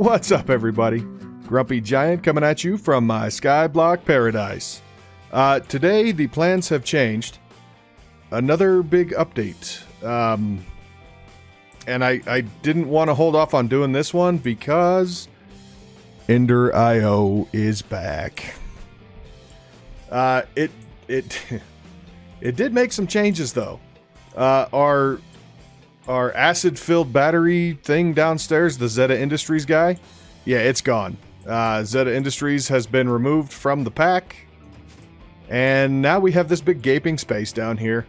What's up, everybody? Grumpy Giant coming at you from my Skyblock paradise. Today, the plans have changed. Another big update. And I didn't want to hold off on doing this one because Ender.io is back. It did make some changes, though. Our acid-filled battery thing downstairs, the Zeta Industries guy, yeah, it's gone. Zeta Industries has been removed from the pack, and now we have this big gaping space down here.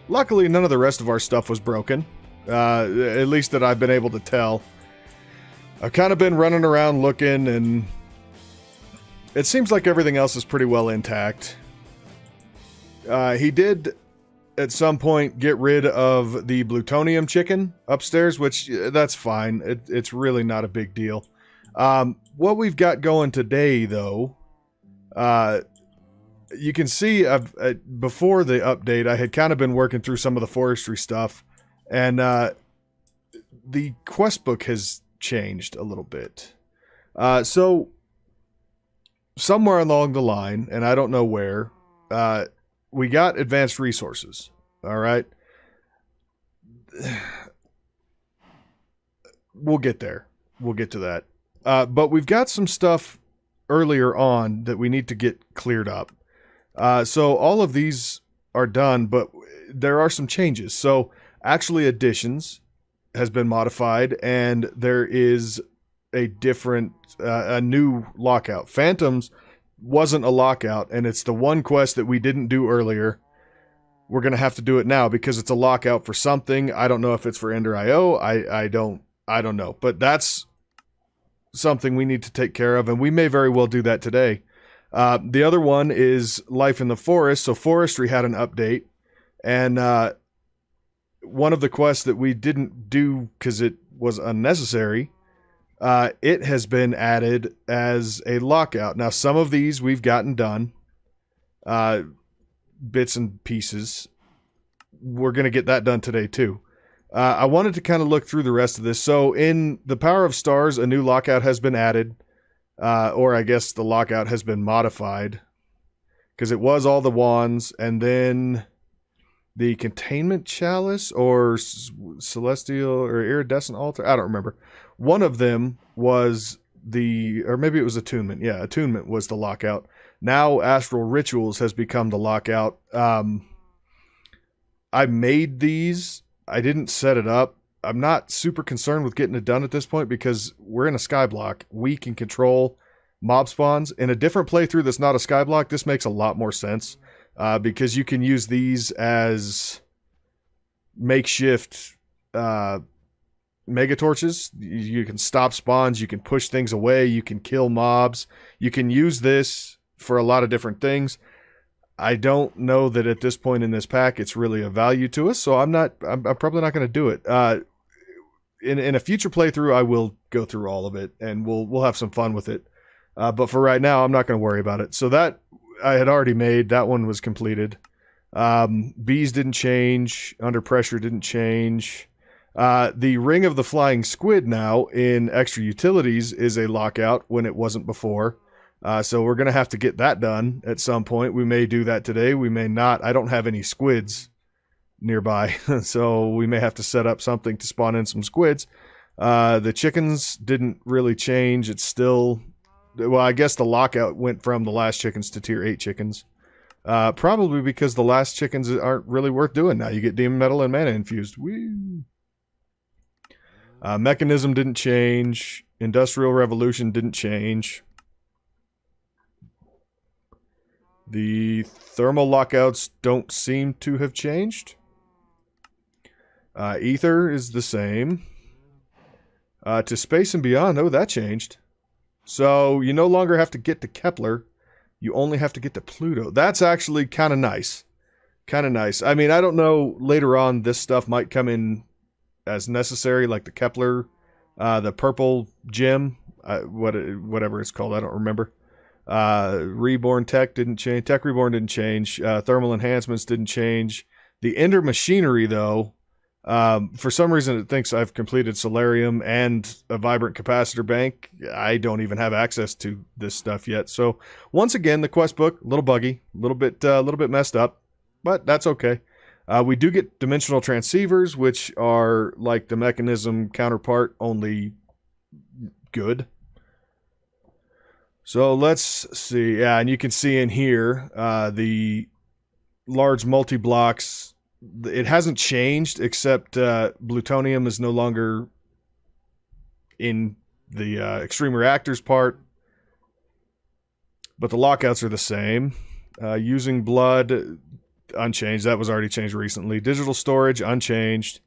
Luckily, none of the rest of our stuff was broken, at least that I've been able to tell. I've kind of been running around looking, and it seems like everything else is pretty well intact. He did at some point get rid of the plutonium chicken upstairs, which that's fine. It's really not a big deal. What we've got going today, though, you can see before the update, I had kind of been working through some of the forestry stuff, and the quest book has changed a little bit. So somewhere along the line, and I don't know where, we got advanced resources. All right. We'll get there. We'll get to that. But we've got some stuff earlier on that we need to get cleared up. So all of these are done, but there are some changes. So actually additions has been modified, and there is a new lockout. Phantoms wasn't a lockout, and it's the one quest that we didn't do earlier. We're going to have to do it now because it's a lockout for something. I don't know if it's for Ender.io. I don't know, but that's something we need to take care of, and we may very well do that today. The other one is life in the forest. So forestry had an update, and one of the quests that we didn't do because it was unnecessary, it has been added as a lockout. Now, some of these we've gotten done, bits and pieces. We're going to get that done today, too. I wanted to kind of look through the rest of this. So in the Power of Stars, a new lockout has been added, or I guess the lockout has been modified, because it was all the wands, and then the Containment Chalice, or Celestial, or Iridescent Altar, I don't remember. One of them was or maybe it was Attunement. Yeah, Attunement was the lockout. Now Astral Rituals has become the lockout. I made these. I didn't set it up. I'm not super concerned with getting it done at this point because we're in a Skyblock. We can control mob spawns. In a different playthrough that's not a Skyblock, this makes a lot more sense because you can use these as makeshift mega torches. You can stop spawns, you can push things away, you can kill mobs. You can use this for a lot of different things. I don't know that at this point in this pack it's really of value to us, so I'm probably not going to do it. In a future playthrough, I will go through all of it, and we'll have some fun with it. But for right now, I'm not going to worry about it. So that I had already made. That one was completed. Bees didn't change. Under Pressure didn't change. The Ring of the Flying Squid now in Extra Utilities is a lockout when it wasn't before. So we're going to have to get that done at some point. We may do that today. We may not. I don't have any squids nearby. So we may have to set up something to spawn in some squids. The chickens didn't really change. It's still... Well, I guess the lockout went from the last chickens to tier 8 chickens. Probably because the last chickens aren't really worth doing now. You get demon metal and mana infused. Woo! Mechanism didn't change. Industrial Revolution didn't change. The thermal lockouts don't seem to have changed. Ether is the same. To Space and Beyond, oh, that changed. So you no longer have to get to Kepler. You only have to get to Pluto. That's actually kind of nice. Kind of nice. I mean, I don't know. Later on, this stuff might come in as necessary, like the Kepler, the purple gem, whatever it's called. I don't remember. Reborn Tech didn't change. Tech Reborn didn't change. Thermal enhancements didn't change. The Ender Machinery, though, For some reason, it thinks I've completed Solarium and a Vibrant Capacitor Bank. I don't even have access to this stuff yet. So once again, the quest book, a little buggy, a little bit messed up, but that's okay. We do get dimensional transceivers, which are like the mechanism counterpart, only good. So let's see. Yeah, and you can see in here the large multi-blocks. It hasn't changed, except plutonium is no longer in the extreme reactors part. But the lockouts are the same. Using blood, unchanged. That was already changed recently. Digital storage, unchanged.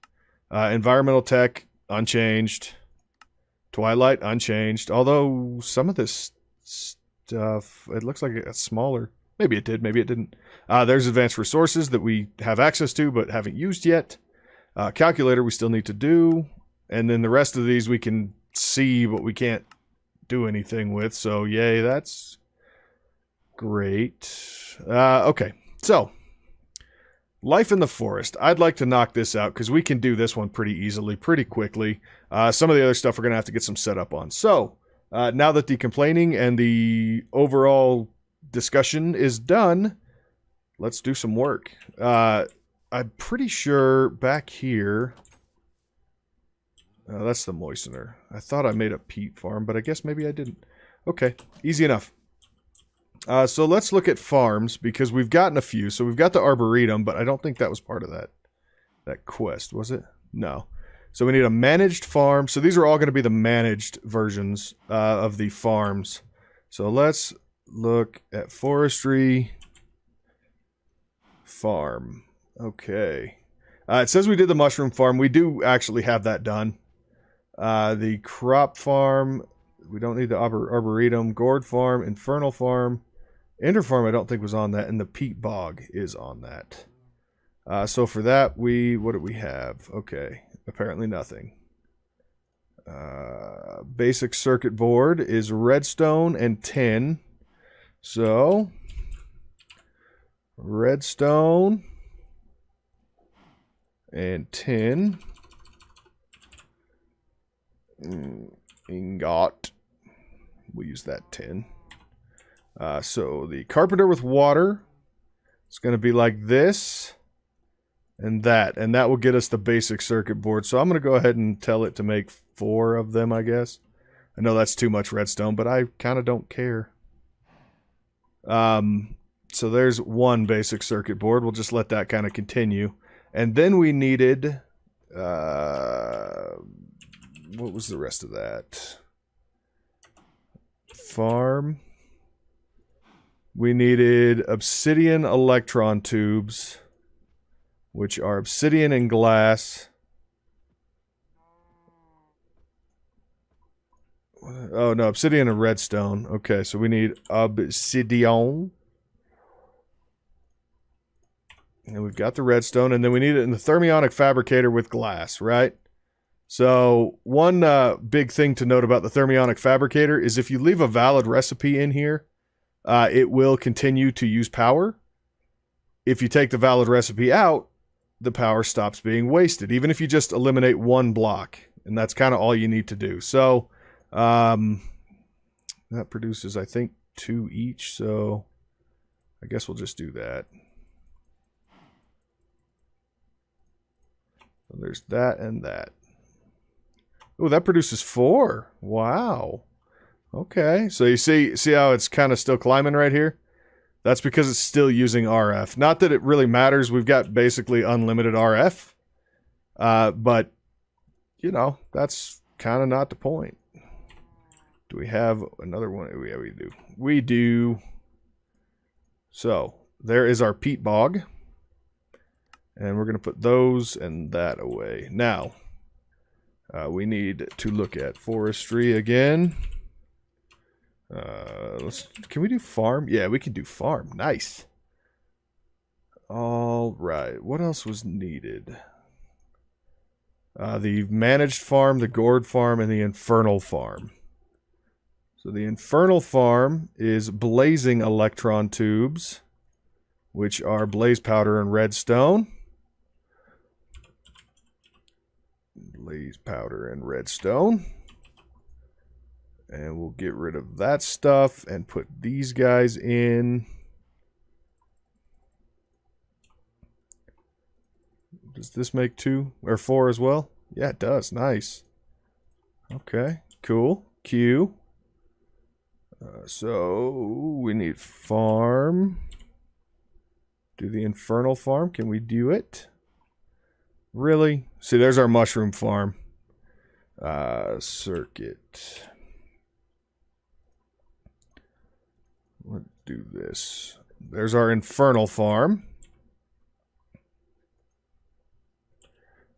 Environmental tech, unchanged. Twilight, unchanged. Although some of this stuff, it looks like it got smaller. Maybe it did, maybe it didn't. There's advanced resources that we have access to but haven't used yet. Calculator we still need to do. And then the rest of these we can see, but we can't do anything with. So, yay, that's great. Okay, so life in the forest. I'd like to knock this out because we can do this one pretty easily, pretty quickly. Some of the other stuff we're going to have to get some setup on. So, now that the complaining and the overall discussion is done, let's do some work. I'm pretty sure back here, that's the moistener. I thought I made a peat farm, but I guess maybe I didn't. Okay, easy enough. So let's look at farms, because we've gotten a few. So we've got the Arboretum, but I don't think that was part of that quest, was it? No. So we need a managed farm. So these are all going to be the managed versions of the farms. So let's look at forestry farm. Okay. It says we did the mushroom farm. We do actually have that done. The crop farm, we don't need the arboretum. Gourd farm, infernal farm. Ender farm I don't think was on that, and the peat bog is on that. So for that, what do we have? Okay, apparently nothing. Basic circuit board is redstone and tin. So, redstone and tin. Ingot. We'll use that tin. So the carpenter with water, it's going to be like this and that will get us the basic circuit board. So I'm going to go ahead and tell it to make 4 of them, I guess. I know that's too much redstone, but I kind of don't care. So there's 1 basic circuit board. We'll just let that kind of continue. And then we needed, what was the rest of that? Farm. We needed obsidian electron tubes, which are obsidian and glass. Oh, no, obsidian and redstone. Okay, so we need obsidian. And we've got the redstone, and then we need it in the thermionic fabricator with glass, right? So one big thing to note about the thermionic fabricator is if you leave a valid recipe in here, it will continue to use power. If you take the valid recipe out, the power stops being wasted, even if you just eliminate 1 block. And that's kind of all you need to do. So that produces, I think, 2 each. So I guess we'll just do that. So there's that and that. Oh, that produces 4. Wow. Okay. So you see how it's kind of still climbing right here? That's because it's still using RF. Not that it really matters. We've got basically unlimited RF. But, you know, that's kind of not the point. Do we have another one? Yeah, we do. We do. So, there is our peat bog. And we're going to put those and that away. Now, we need to look at forestry again. Can we do farm? Yeah, we can do farm. Nice. All right. What else was needed? The managed farm, the gourd farm, and the infernal farm. So the infernal farm is blazing electron tubes, which are blaze powder and redstone. Blaze powder and redstone. And we'll get rid of that stuff and put these guys in. Does this make 2 or 4 as well? Yeah, it does. Nice. Okay, cool. Q. So we need farm. Do the infernal farm. Can we do it? Really? See, there's our mushroom farm. Circuit. Let's do this. There's our infernal farm.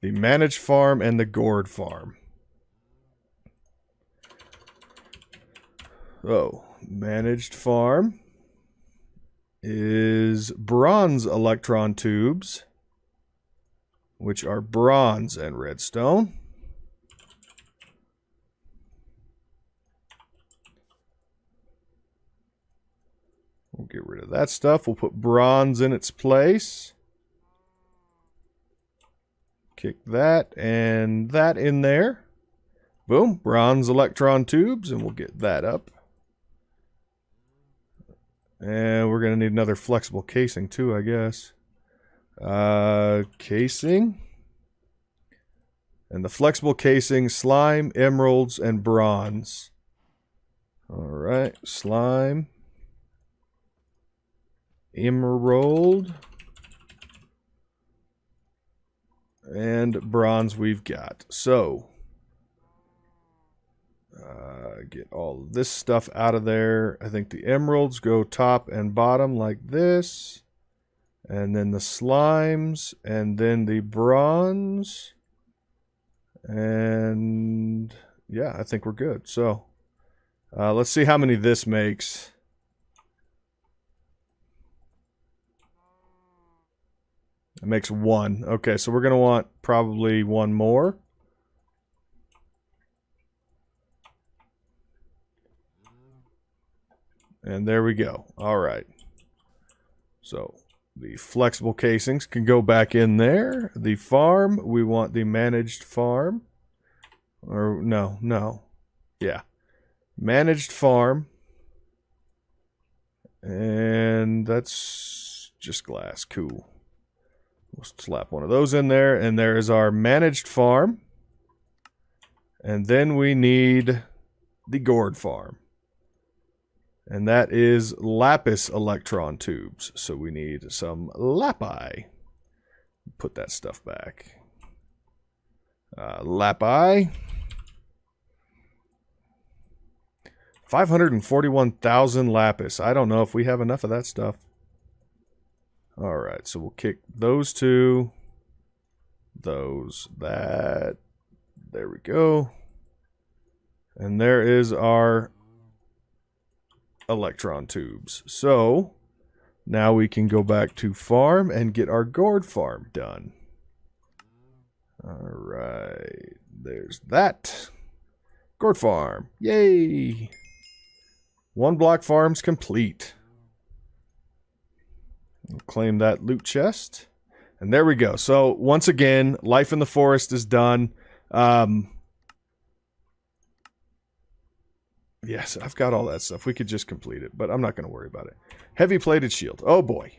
The managed farm and the gourd farm. Oh, managed farm is bronze electron tubes, which are bronze and redstone. We'll get rid of that stuff. We'll put bronze in its place. Kick that and that in there. Boom, bronze electron tubes, and we'll get that up. And we're going to need another flexible casing too, I guess. Casing. And the flexible casing, slime, emeralds, and bronze. Alright, slime. Emerald. And bronze we've got. So, get all of this stuff out of there. I think the emeralds go top and bottom like this. And then the slimes. And then the bronze. And yeah, I think we're good. So, let's see how many this makes. It makes 1. Okay, so we're going to want probably 1 more. And there we go. All right. So the flexible casings can go back in there. The farm, we want the managed farm. Or no. Yeah. Managed farm. And that's just glass. Cool. We'll slap one of those in there. And there is our managed farm. And then we need the gourd farm. And that is lapis electron tubes. So we need some lapi. Put that stuff back. Lapi. 541,000 lapis. I don't know if we have enough of that stuff. Alright, so we'll kick those two. That. There we go. And there is our electron tubes. So, now we can go back to farm and get our gourd farm done. Alright, there's that. Gourd farm. Yay! 1 block farm's complete. We'll claim that loot chest. And there we go. So, once again, life in the forest is done. Yes, I've got all that stuff. We could just complete it, but I'm not going to worry about it. Heavy plated shield. Oh, boy.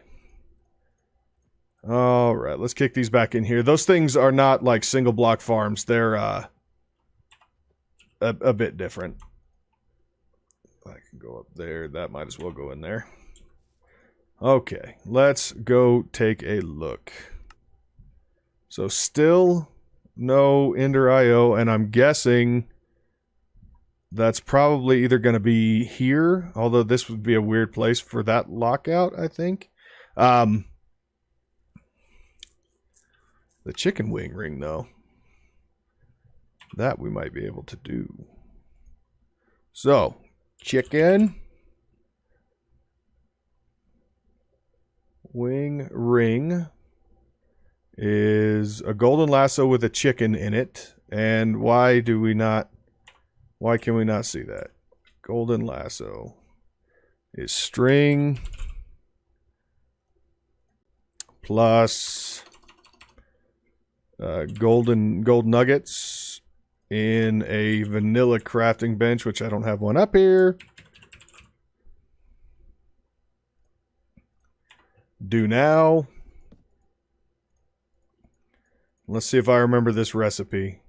All right, let's kick these back in here. Those things are not like single block farms. They're a bit different. I can go up there. That might as well go in there. Okay, let's go take a look. So still no Ender IO, and I'm guessing that's probably either going to be here, although this would be a weird place for that lockout, I think. The chicken wing ring, though. That we might be able to do. So, chicken wing ring is a golden lasso with a chicken in it. And why can we not see that? Golden lasso is string plus gold nuggets. in a vanilla crafting bench, which I don't have one up here. Do now. Let's see if I remember this recipe.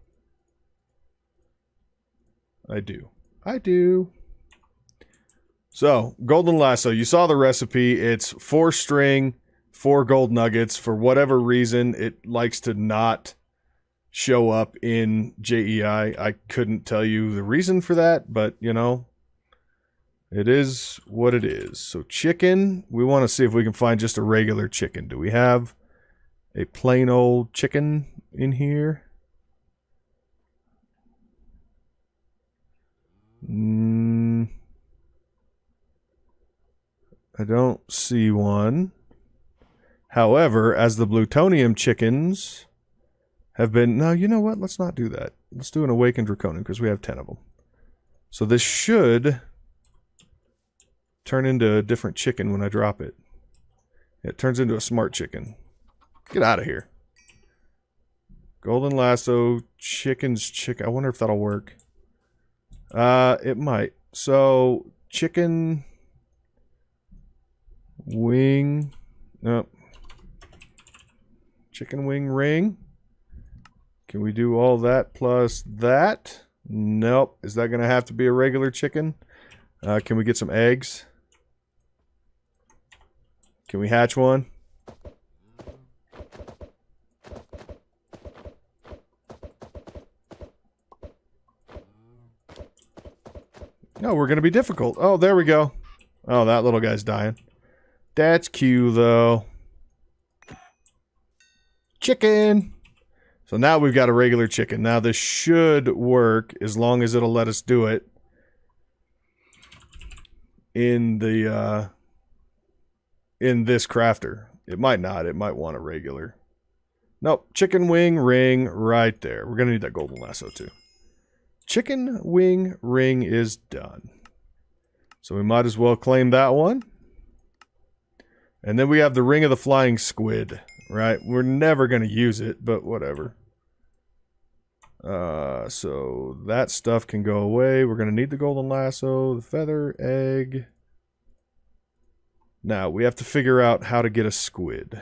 I do. I do. So, golden lasso. You saw the recipe. It's 4 string, 4 gold nuggets. For whatever reason, it likes to not show up in JEI. I couldn't tell you the reason for that, but, you know, it is what it is. So, chicken. We want to see if we can find just a regular chicken. Do we have a plain old chicken in here? I don't see one. However, as the plutonium chickens have been... No, you know what? Let's not do that. Let's do an awakened draconium because we have 10 of them. So this should turn into a different chicken when I drop it. It turns into a smart chicken. Get out of here. Golden lasso, chickens, chicken. I wonder if that'll work. It might. So, chicken wing. Nope. Chicken wing ring. Can we do all that plus that? Nope. Is that going to have to be a regular chicken? Can we get some eggs? Can we hatch one? No, we're going to be difficult. Oh, there we go. Oh, that little guy's dying. That's cute, though. Chicken! So now we've got a regular chicken. Now this should work as long as it'll let us do it in the in this crafter. It might not. It might want a regular. Nope. Chicken wing ring right there. We're going to need that golden lasso too. Chicken wing ring is done. So we might as well claim that one. And then we have the ring of the flying squid, right? We're never going to use it, but whatever. So that stuff can go away. We're going to need the golden lasso, the feather, egg. Now, we have to figure out how to get a squid.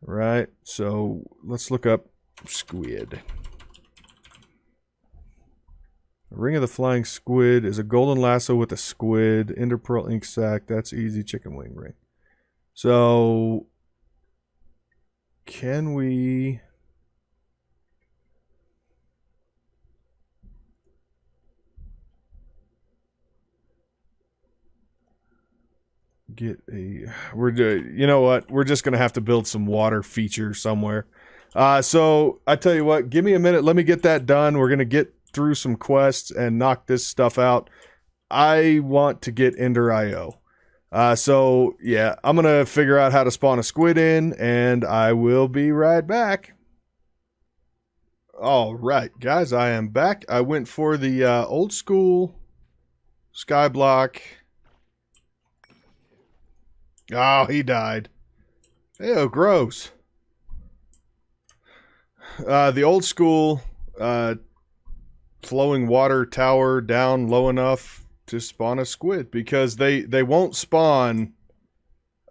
Right? So let's look up squid. Ring of the Flying Squid is a golden lasso with a squid. Ender Pearl ink sac. That's easy. Chicken wing ring. So, can we... get a... you know what? We're just going to have to build some water feature somewhere. So, I tell you what. Give me a minute. Let me get that done. We're going to get through some quests and knock this stuff out. I want to get Ender IO. So yeah, I'm gonna figure out how to spawn a squid in, and I will be right back. All right, guys, I am back. I went for the old school Skyblock. Oh, he died. Ew, gross. The old school flowing water tower down low enough to spawn a squid, because they won't spawn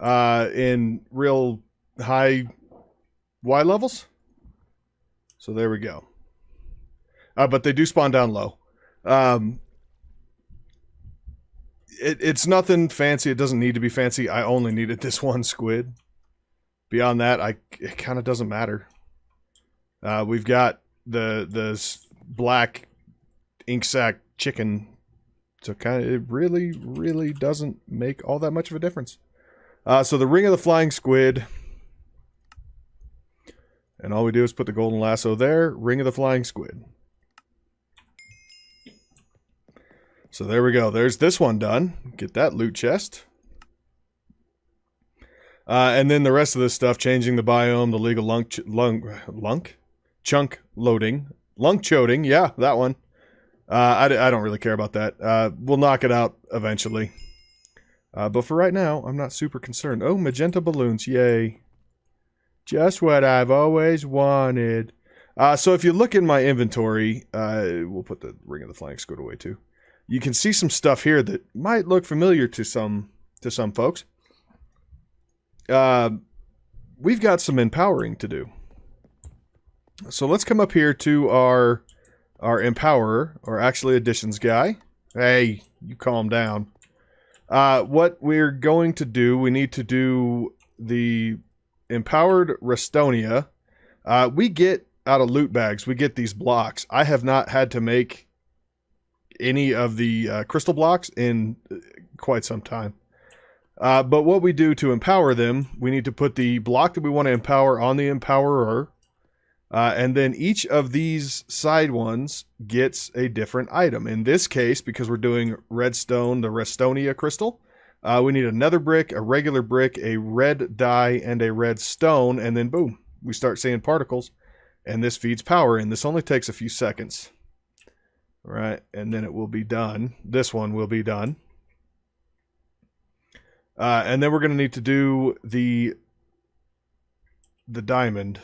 in real high Y levels. So there we go. But they do spawn down low. It's nothing fancy. It doesn't need to be fancy. I only needed this one squid. Beyond that, it kind of doesn't matter. We've got the black ink sac chicken, so it really doesn't make all that much of a difference. So the ring of the flying squid, and all we do is put the golden lasso there. Ring of the flying squid. So there we go. There's this one done. Get that loot chest. And then the rest of this stuff, changing the biome, the legal chunk loading, lunk choding. Yeah, that one. I don't really care about that. We'll knock it out eventually. But for right now, I'm not super concerned. Oh, magenta balloons. Yay. Just what I've always wanted. So if you look in my inventory, we'll put the Ring of the Flying Squid away too. You can see some stuff here that might look familiar to some folks. We've got some empowering to do. So let's come up here to our empowerer, or actually additions guy. Hey, you calm down. What we're going to do, we need to do the empowered Restonia. We get out of loot bags, we get these blocks. I have not had to make any of the crystal blocks in quite some time. But what we do to empower them, we need to put the block that we want to empower on the empowerer. And then each of these side ones gets a different item. In this case, because we're doing redstone, the Restonia crystal, we need another brick, a regular brick, a red dye, and a red stone. And then boom, we start seeing particles. And this feeds power in. This only takes a few seconds. All right, and then it will be done. This one will be done. And then we're going to need to do the diamond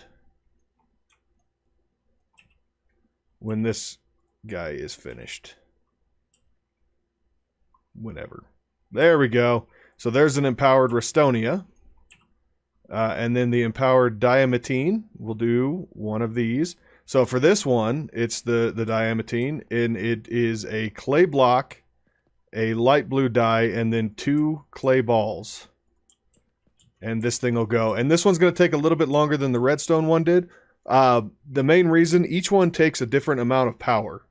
when this guy is finished. Whenever. There we go. So there's an empowered Restonia. And then the empowered diamantine, we'll do one of these. So for this one, it's the diamantine, and it is a clay block, a light blue dye, and then 2 clay balls. And this thing will go. And this one's going to take a little bit longer than the redstone one did. The main reason, each one takes a different amount of power,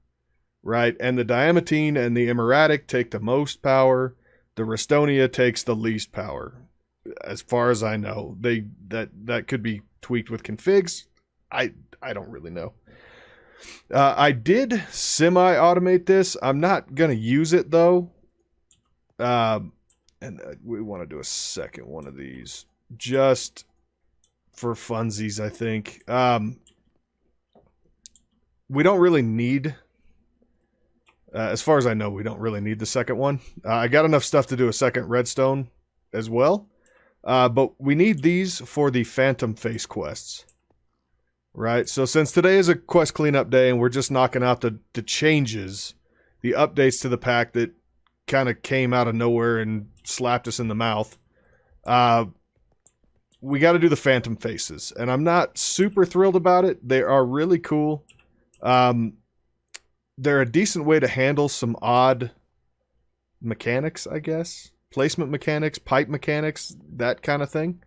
right? And the diamantine and the emeradic take the most power. The Restonia takes the least power. As far as I know, that could be tweaked with configs. I don't really know. I did semi-automate this. I'm not gonna use it though. And we want to do a second one of these just for funsies, I think. We don't really need. As far as I know, we don't really need the second one. I got enough stuff to do a second redstone as well. But we need these for the Phantom Face quests. Right? So since today is a quest cleanup day and we're just knocking out the changes, the updates to the pack that kind of came out of nowhere and slapped us in the mouth, we got to do the Phantom Faces. And I'm not super thrilled about it. They are really cool. They're a decent way to handle some odd mechanics, I guess. Placement mechanics, pipe mechanics, that kind of thing.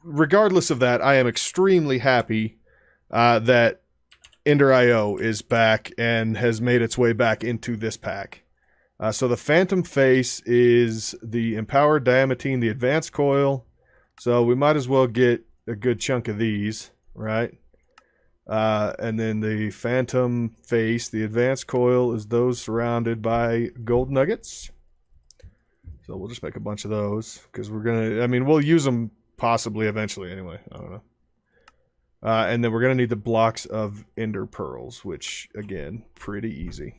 Regardless of that, I am extremely happy that Ender.io is back and has made its way back into this pack. So the Phantom Face is the Empowered Diamantine, the Advanced Coil. So we might as well get a good chunk of these, right? And then the Phantom Face, the Advanced Coil, is those surrounded by gold nuggets. So we'll just make a bunch of those because we're going to, I mean, we'll use them possibly eventually anyway. I don't know. And then we're going to need the blocks of Ender Pearls, which, again, pretty easy.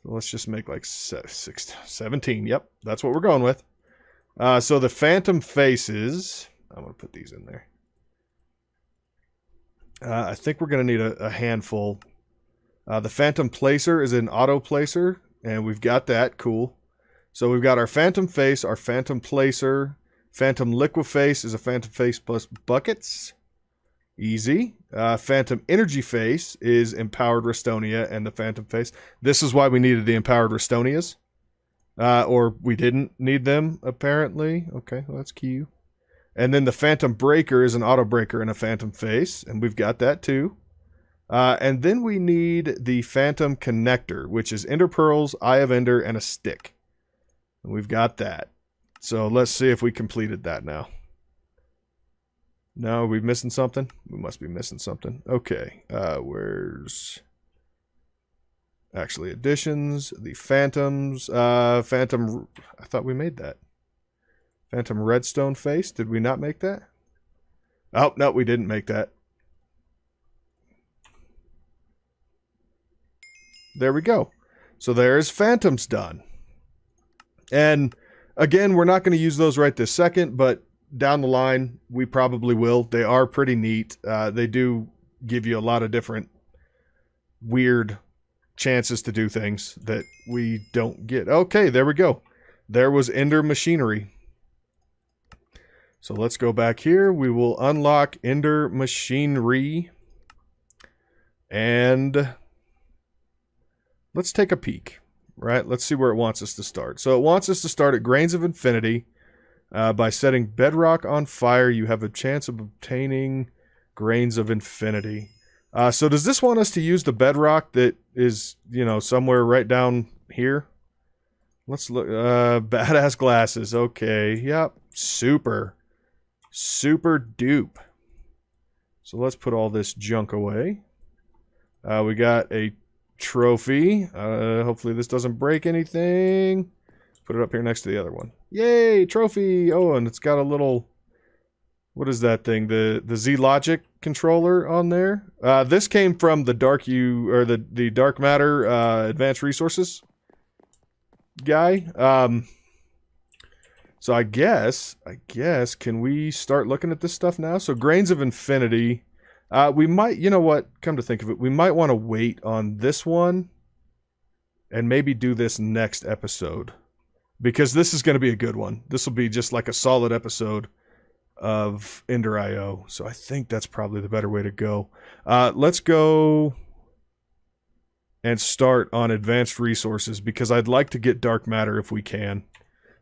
So let's just make like 17. Yep, that's what we're going with. So the Phantom Faces, I'm going to put these in there. I think we're going to need a handful. The Phantom Placer is an auto placer, and we've got that. Cool. So we've got our Phantom Face, our Phantom Placer. Phantom Liquiface is a Phantom Face plus buckets. Easy. Phantom Energy Face is Empowered Restonia and the Phantom Face. This is why we needed the Empowered Restonias. Or we didn't need them, apparently. Okay, well, that's cute. And then the Phantom Breaker is an auto breaker and a Phantom Face. And we've got that too. And then we need the Phantom Connector, which is Ender Pearls, Eye of Ender, and a stick. And we've got that. So let's see if we completed that now. No, are we missing something? We must be missing something. Okay, where's... Actually, additions, the Phantoms, Phantom... I thought we made that. Phantom Redstone Face, did we not make that? Oh, no, we didn't make that. There we go. So there's Phantoms done. And again, we're not going to use those right this second, but down the line, we probably will. They are pretty neat. They do give you a lot of different weird chances to do things that we don't get. Okay, there we go. There was Ender Machinery. So let's go back here. We will unlock Ender Machinery. And let's take a peek, right? Let's see where it wants us to start. So it wants us to start at Grains of Infinity. By setting bedrock on fire, you have a chance of obtaining Grains of Infinity. So does this want us to use the bedrock that is, you know, somewhere right down here? Let's look. Badass glasses. Okay. Yep. Super. Super dupe. So let's put all this junk away. We got a trophy. Hopefully this doesn't break anything. Put it up here next to the other one. Yay, trophy! Oh, and it's got a little... What is that thing? The Z-Logic controller on there. This came from the the Dark Matter Advanced Resources guy. So I guess, can we start looking at this stuff now? So Grains of Infinity. We might, you know what? Come to think of it, we might want to wait on this one and maybe do this next episode. Because this is going to be a good one. This will be just like a solid episode of Ender IO. So I think that's probably the better way to go. Let's go and start on Advanced Resources because I'd like to get Dark Matter if we can.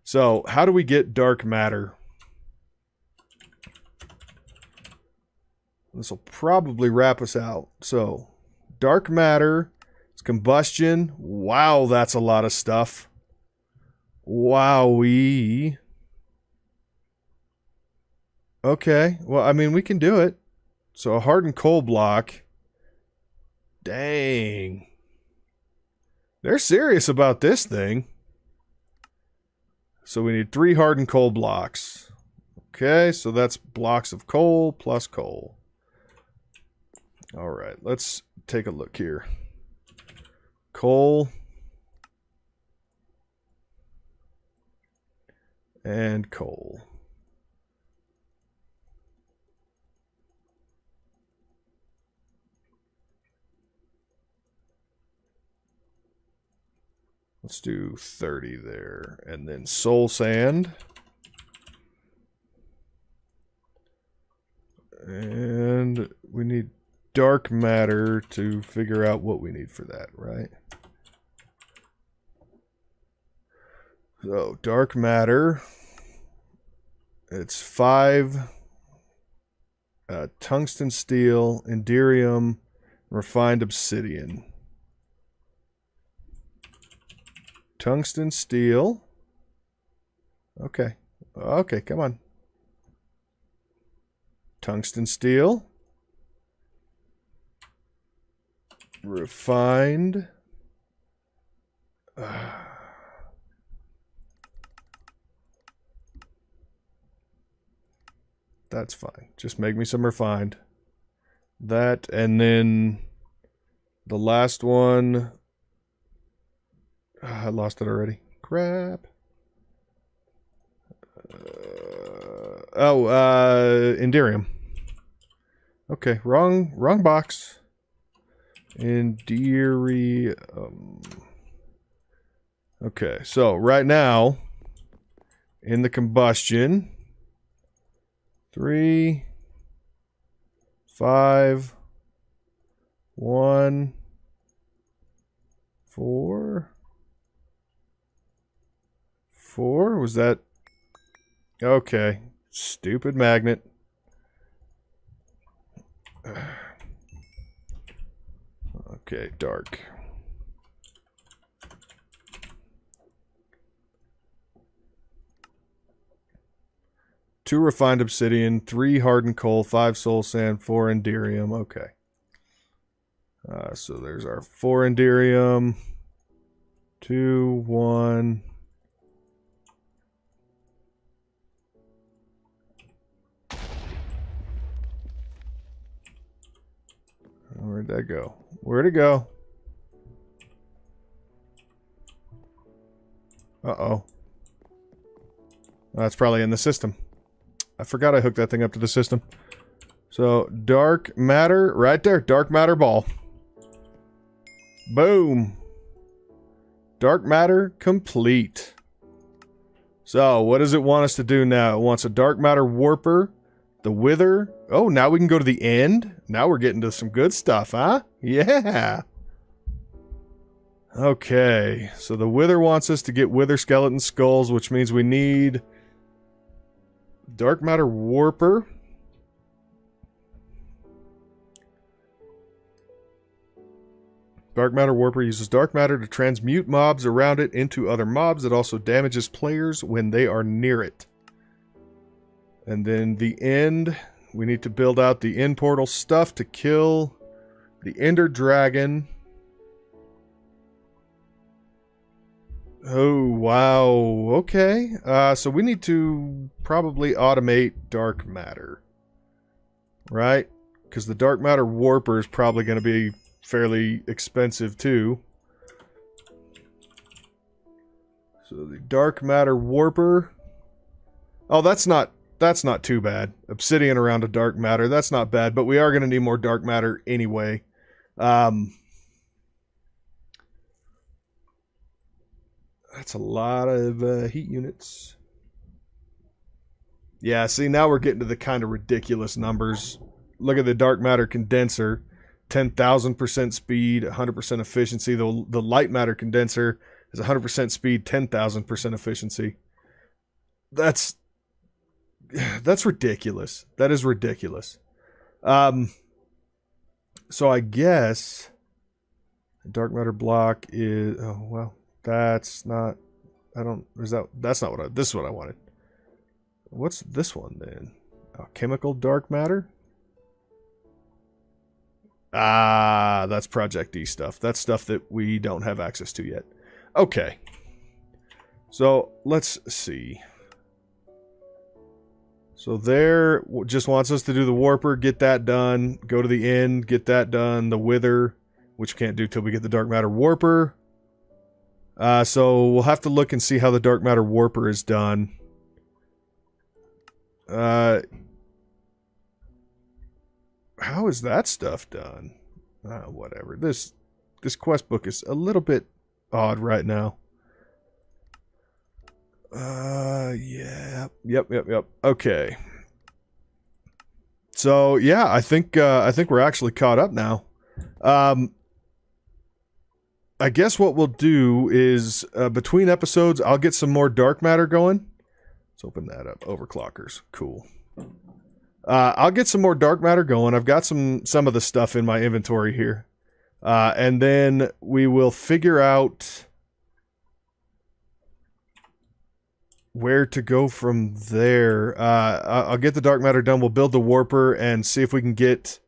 So how do we get Dark Matter? This will probably wrap us out. So Dark Matter, it's combustion. Wow, that's a lot of stuff. Wowee. Okay, well, I mean, we can do it. So a hardened coal block. Dang. They're serious about this thing. So we need 3 hardened coal blocks. Okay, so that's blocks of coal plus coal. All right, let's take a look here. Coal. And coal. Let's do 30 there. And then soul sand. And we need dark matter to figure out what we need for that, right? So, dark matter. It's 5 tungsten steel, inderium, refined obsidian. Tungsten steel. Okay. Okay, come on. Tungsten steel. Refined. That's fine. Just make me some refined. That, and then the last one. I lost it already. Crap. Inderium. Okay, wrong box. Inderium. Okay, so right now, in the combustion, 3, 5, 1, 4. 4? Was that? Okay. Stupid magnet. Okay, dark. Two refined obsidian, 3 hardened coal, 5 soul sand, 4 inderium. Okay. So there's our 4 inderium. 2, 1. Where'd that go? Where'd it go? Uh-oh. That's probably in the system. I forgot I hooked that thing up to the system. So, dark matter, right there. Dark matter ball. Boom. Dark matter complete. So, what does it want us to do now? It wants a dark matter warper, the wither. Oh, now we can go to the end. Now we're getting to some good stuff, huh? Yeah. Okay, so the wither wants us to get wither skeleton skulls, which means we need dark matter warper. Dark matter warper uses dark matter to transmute mobs around it into other mobs. It also damages players when they are near it. And then the end, we need to build out the end portal stuff to kill the ender dragon. Oh, wow. Okay. So we need to probably automate dark matter. Right? Because the dark matter warper is probably going to be fairly expensive too. So the dark matter warper. Oh, that's not too bad. Obsidian around a dark matter. That's not bad, but we are going to need more dark matter anyway. That's a lot of heat units. Yeah, see, now we're getting to the kind of ridiculous numbers. Look at the dark matter condenser. 10,000% speed, 100% efficiency. The light matter condenser is 100% speed, 10,000% efficiency. That's ridiculous. That is ridiculous. So I guess the dark matter block is, oh well, that's not, that's not what this is what I wanted. What's this one then? Chemical dark matter? Ah, that's Project D stuff. That's stuff that we don't have access to yet. Okay. So, let's see. So there, just wants us to do the warper, get that done. Go to the end, get that done. The wither, which we can't do till we get the dark matter warper. So we'll have to look and see how the dark matter warper is done. How is that stuff done? Whatever. This quest book is a little bit odd right now. Yeah. Yep. Okay. So, yeah, I think we're actually caught up now. I guess what we'll do is, between episodes, I'll get some more dark matter going. Let's open that up. Overclockers. Cool. I'll get some more dark matter going. I've got some of the stuff in my inventory here. And then we will figure out where to go from there. I'll get the dark matter done. We'll build the warper and see if we can get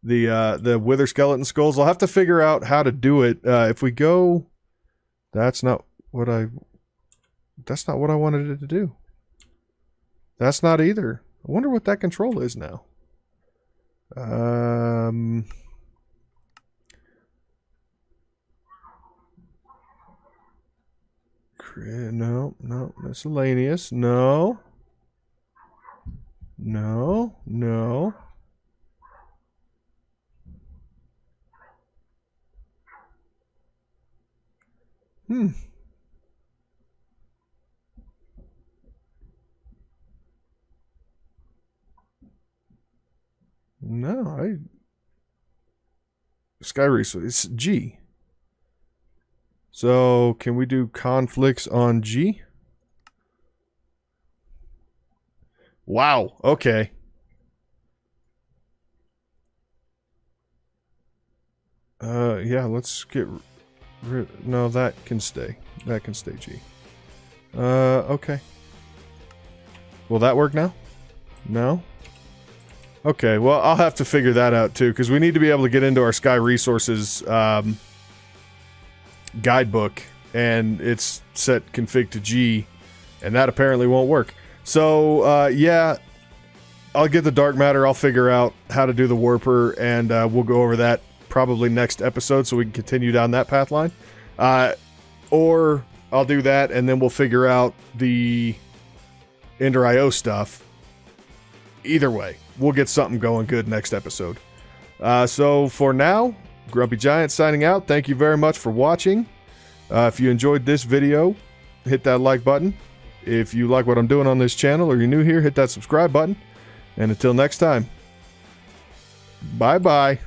the wither skeleton skulls. I'll have to figure out how to do it. If we go, that's not what I wanted it to do. That's not either. I wonder what that control is now. No, miscellaneous. No. No, Sky Resource. It's G. So, can we do conflicts on G? Wow, okay. Yeah, let's get rid... No, that can stay. That can stay G. Okay. Will that work now? No? Okay, well, I'll have to figure that out, too, because we need to be able to get into our Sky Resources, guidebook, and it's set config to G, and that apparently won't work. So, yeah, I'll get the dark matter, I'll figure out how to do the warper, and we'll go over that probably next episode so we can continue down that path line. Or I'll do that, and then we'll figure out the Ender IO stuff, either way, we'll get something going good next episode. So for now, Grumpy Giant signing out. Thank you very much for watching. If you enjoyed this video, hit that like button. If you like what I'm doing on this channel or you're new here, hit that subscribe button. And until next time, bye-bye.